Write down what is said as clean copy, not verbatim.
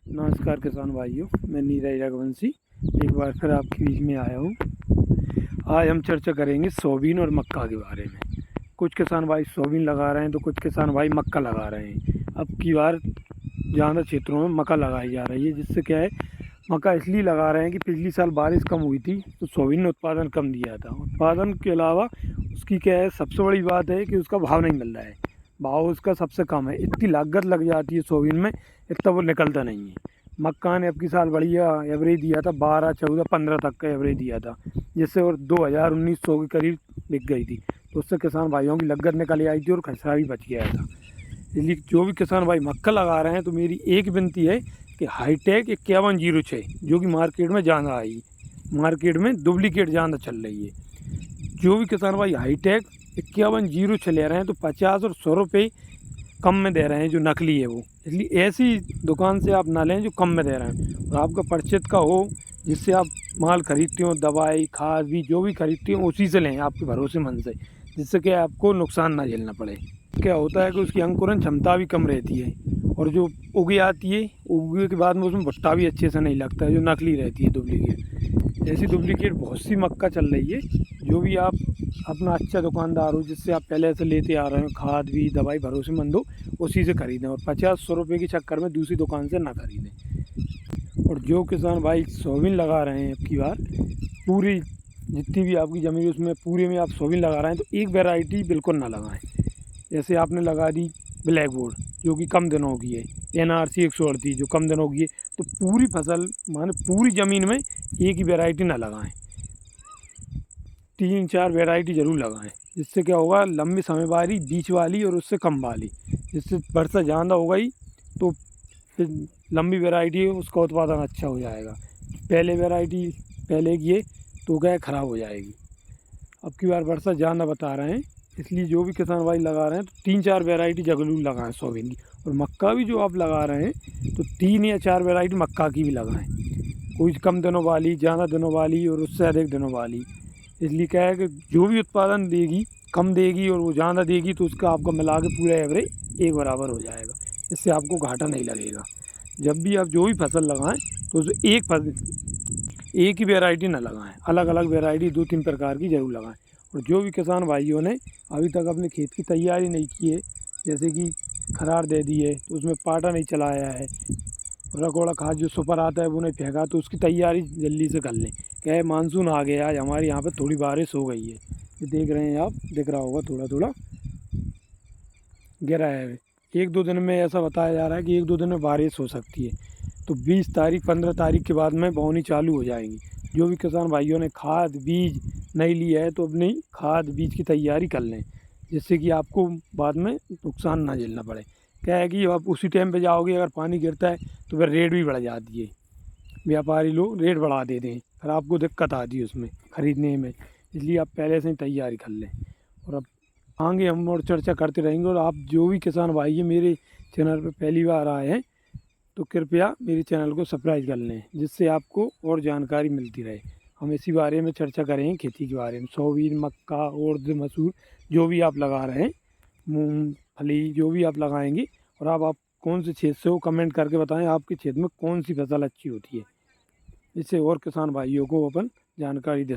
नमस्कार किसान भाइयों, मैं नीरज रघुवंशी एक बार फिर आपके बीच में आया हूँ। आज हम चर्चा करेंगे सोयाबीन और मक्का के बारे में। कुछ किसान भाई सोयाबीन लगा रहे हैं तो कुछ किसान भाई मक्का लगा रहे हैं। अब की बार ज़्यादा क्षेत्रों में मक्का लगाई जा रही है, जिससे क्या है, मक्का इसलिए लगा रहे हैं कि पिछली साल बारिश कम हुई थी तो सोयाबीन ने उत्पादन कम दिया था। उत्पादन के अलावा उसकी क्या है, सबसे बड़ी बात है कि उसका भाव नहीं मिल रहा है। भाव उसका सबसे कम है, इतनी लागत लग जाती है सोयाबीन में, इतना वो निकलता नहीं है। मक्का ने अब की साल बढ़िया एवरेज दिया था, 12, 14, 15 तक का एवरेज दिया था, जिससे और 2019 के करीब बिक गई थी। तो उससे किसान भाइयों की लागत निकल आई थी और खर्चा भी बच गया था। इसलिए जो भी किसान भाई मक्का लगा रहे हैं तो मेरी एक विनती है कि हाईटेक 5106 जो कि मार्केट में ज़्यादा आई, मार्केट में डुप्लीकेट ज़्यादा चल रही है। जो भी किसान भाई हाईटेक 5106 ले रहे हैं तो 50 और 100 रुपये कम में दे रहे हैं, जो नकली है वो। इसलिए ऐसी दुकान से आप ना लें जो कम में दे रहे हैं और आपका परिचित का हो, जिससे आप माल खरीदते हो, दवाई खाद भी जो भी खरीदते हो उसी से लें, आपके भरोसेमंद से, जिससे कि आपको नुकसान ना झेलना पड़े। क्या होता है कि उसकी अंकुरण क्षमता भी कम रहती है और जो उग आती है, उगने के बाद में उसमें भुट्टा भी अच्छे से नहीं लगता है, जो नकली रहती है डुप्लीकेट। ऐसी डुप्लीकेट बहुत सी मक्का चल रही है। जो भी आप अपना अच्छा दुकानदार हो, जिससे आप पहले से लेते आ रहे हो, खाद भी दवाई भरोसेमंद हो, उसी से खरीदें और 50-100 रुपये के चक्कर में दूसरी दुकान से ना खरीदें। और जो किसान भाई सोयाबीन लगा रहे हैं, अब की बार पूरी जितनी भी आपकी ज़मीन है उसमें पूरे में आप सोयाबीन लगा रहे हैं तो एक वैरायटी बिल्कुल ना लगाएं। जैसे आपने लगा दी ब्लैक बोर्ड जो कि कम दिनों की है, NRC 138 जो कम दिनों की है, तो पूरी फसल माने पूरी ज़मीन में एक ही वैरायटी ना लगाएं, 3-4 वैरायटी ज़रूर लगाएं। जिससे क्या होगा, लंबे समय वाली, बीच वाली और उससे कम वाली, जिससे वर्षा ज़्यादा हो गई तो फिर लंबी वैरायटी है उसका उत्पादन अच्छा हो जाएगा। पहले वैरायटी पहले की है तो क्या ख़राब हो जाएगी। अब की बार वर्षा ज़्यादा बता रहे हैं, इसलिए जो भी किसान भाई लगा रहे हैं तो 3-4 वैरायटी जरूर लगाएं सोयाबीन की। और मक्का भी जो आप लगा रहे हैं तो 3 या 4 वैरायटी मक्का की भी लगाएं, कोई कम दिनों वाली, ज़्यादा दिनों वाली और उससे अधिक दिनों वाली। इसलिए क्या है कि जो भी उत्पादन देगी, कम देगी और वो ज़्यादा देगी, तो उसका आपको मिला के पूरा एवरेज एक बराबर हो जाएगा। इससे आपको घाटा नहीं लगेगा। जब भी आप जो भी फसल लगाएं तो उसे एक ही वैरायटी ना लगाएं, अलग अलग वैरायटी 2-3 प्रकार की ज़रूर लगाएं। और जो भी किसान भाइयों ने अभी तक अपने खेत की तैयारी नहीं की है, जैसे कि खरार दे दी है तो उसमें पाटा नहीं चलाया है, रगोड़ा खाद जो सुपर आता है वो नहीं फेंका, तो उसकी तैयारी जल्दी से कर लें। क्या है, मानसून आ गया, आज हमारे यहाँ पे थोड़ी बारिश हो गई है, ये देख रहे हैं आप, दिख रहा होगा थोड़ा थोड़ा गिरा है। 1-2 दिन में ऐसा बताया जा रहा है कि 1-2 दिन में बारिश हो सकती है, तो 20 तारीख 15 तारीख के बाद में बोनी चालू हो जाएगी। जो भी किसान भाइयों ने खाद बीज नहीं लिया है तो अपनी खाद बीज की तैयारी कर लें, जिससे कि आपको बाद में नुकसान ना झेलना पड़े। क्या है कि आप उसी टाइम पे जाओगे, अगर पानी गिरता है तो फिर रेट भी बढ़ जाती है, व्यापारी लोग रेट बढ़ा देते हैं, फिर आपको दिक्कत आती है उसमें ख़रीदने में। इसलिए आप पहले से ही तैयारी कर लें। और अब आगे हम और चर्चा करते रहेंगे। और आप जो भी किसान भाई मेरे चैनल पर पहली बार आए हैं तो कृपया मेरे चैनल को सब्सक्राइब कर लें, जिससे आपको और जानकारी मिलती रहे। हम इसी बारे में चर्चा करेंगे, खेती के बारे में, सोयाबीन, मक्का, उर्द, मसूर जो भी आप लगा रहे हैं, मूंगफली जो भी आप लगाएंगे। और आप कौन से क्षेत्र से हो, कमेंट करके बताएं आपके क्षेत्र में कौन सी फसल अच्छी होती है, इससे और किसान भाइयों को अपन जानकारी दे।